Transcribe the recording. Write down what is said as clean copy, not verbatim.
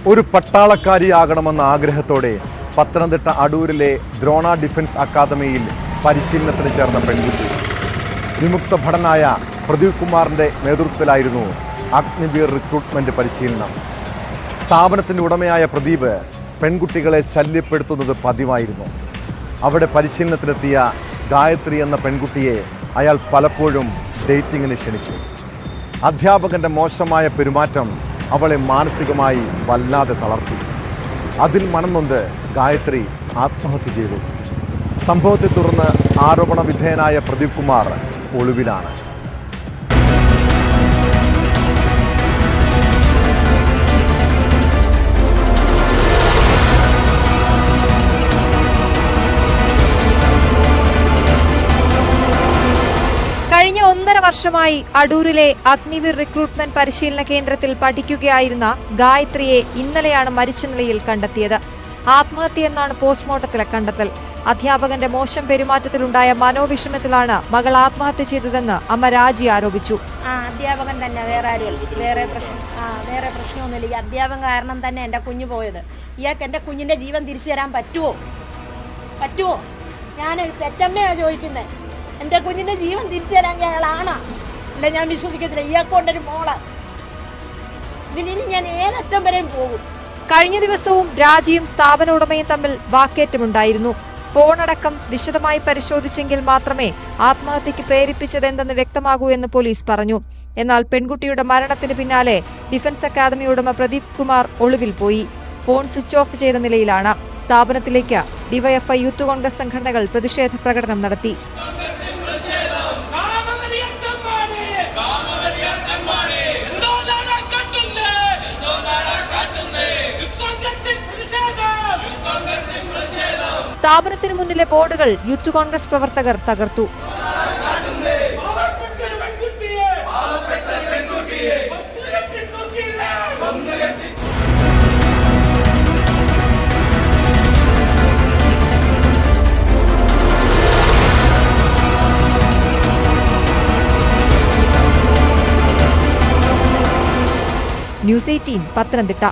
ഒരു പട്ടാളക്കാരിയാകണമെന്ന ആഗ്രഹത്തോടെ പത്തനംതിട്ട അടൂരിലെ ദ്രോണ ഡിഫൻസ് അക്കാദമിയിൽ പരിശീലനത്തിന് ചേർന്ന പെൺകുട്ടി. വിമുക്ത ഭടനായ പ്രദീപ് കുമാറിൻ്റെ നേതൃത്വത്തിലായിരുന്നു അഗ്നിവീർ റിക്രൂട്ട്മെന്റ് പരിശീലനം. സ്ഥാപനത്തിൻ്റെ ഉടമയായ പ്രദീപ് പെൺകുട്ടികളെ ശല്യപ്പെടുത്തുന്നത് പതിവായിരുന്നു. അവിടെ പരിശീലനത്തിനെത്തിയ ഗായത്രി എന്ന പെൺകുട്ടിയെ അയാൾ പലപ്പോഴും ഡേറ്റിങ്ങിന് ക്ഷണിച്ചു. അധ്യാപകൻ്റെ മോശമായ പെരുമാറ്റം അവളെ മാനസികമായി വല്ലാതെ തളർത്തി. അതിൽ മനംനൊന്ത് ഗായത്രി ആത്മഹത്യ ചെയ്തു. സംഭവത്തെ തുടർന്ന് ആരോപണ വിധേയനായ പ്രദീപ് കുമാർ ഒളിവിലാണ്. കഴിഞ്ഞ 1.5 വർഷമായി അടൂരിലെ അഗ്നിവീർ റിക്രൂട്ട്മെന്റ് പരിശീലന കേന്ദ്രത്തിൽ പഠിക്കുകയായിരുന്ന ഗായത്രിയെ ഇന്നലെയാണ് മരിച്ച നിലയിൽ കണ്ടെത്തിയത്. ആത്മഹത്യയെന്നാണ് പോസ്റ്റ്മോർട്ടത്തിലെ കണ്ടെത്തൽ. അധ്യാപകന്റെ മോശം പെരുമാറ്റത്തിലുണ്ടായ മനോവിഷമത്തിലാണ് മകൾ ആത്മഹത്യ ചെയ്തതെന്ന് അമ്മ രാജി ആരോപിച്ചു. അധ്യാപകൻ തന്നെ, വേറെ ആരുമല്ല, വേറെ പ്രശ്നമൊന്നുമില്ല. ഈ അധ്യാപകൻ കാരണം തന്നെ എൻ്റെ കുഞ്ഞ് പോയത്. ഇയാൾക്ക് എൻ്റെ കുഞ്ഞിൻ്റെ ജീവൻ തിരിച്ചു തരാൻ പറ്റുമോ? ഞാൻ പെറ്റമ്മയാണ് ചോദിക്കുന്നത്. എൻ്റെ കുഞ്ഞിൻ്റെ ജീവൻ തിരിച്ചു തരാൻ അയാളാണ്. അല്ല, ഞാൻ വിശ്വസിക്കത്തില്ല. ഇയാൾക്കൊണ്ടൊരു മോള്. ഇതിനി ഞാൻ ഏതറ്റം വരെയും പോകും. കഴിഞ്ഞ ദിവസവും രാജിയും സ്ഥാപന ഉടമയും തമ്മിൽ വാക്കേറ്റമുണ്ടായിരുന്നു. ഫോണടക്കം വിശദമായി പരിശോധിച്ചെങ്കിൽ മാത്രമേ ആത്മഹത്യക്ക് പ്രേരിപ്പിച്ചതെന്തെന്ന് വ്യക്തമാകൂ എന്ന് പോലീസ് പറഞ്ഞു. എന്നാൽ പെൺകുട്ടിയുടെ മരണത്തിന് പിന്നാലെ ഡിഫൻസ് അക്കാദമി ഉടമ പ്രദീപ് കുമാർ ഒളിവിൽ പോയി. ഫോൺ സ്വിച്ച് ഓഫ് ചെയ്ത നിലയിലാണ്. സ്ഥാപനത്തിലേക്ക് ഡിവൈഎഫ്ഐ യൂത്ത് കോൺഗ്രസ് സംഘടനകൾ പ്രതിഷേധ പ്രകടനം നടത്തി. സ്ഥാപനത്തിന് മുന്നിലെ ബോർഡുകൾ യൂത്ത് കോൺഗ്രസ് പ്രവർത്തകർ തകർത്തു. ന്യൂസ് 18 പത്തനംതിട്ട.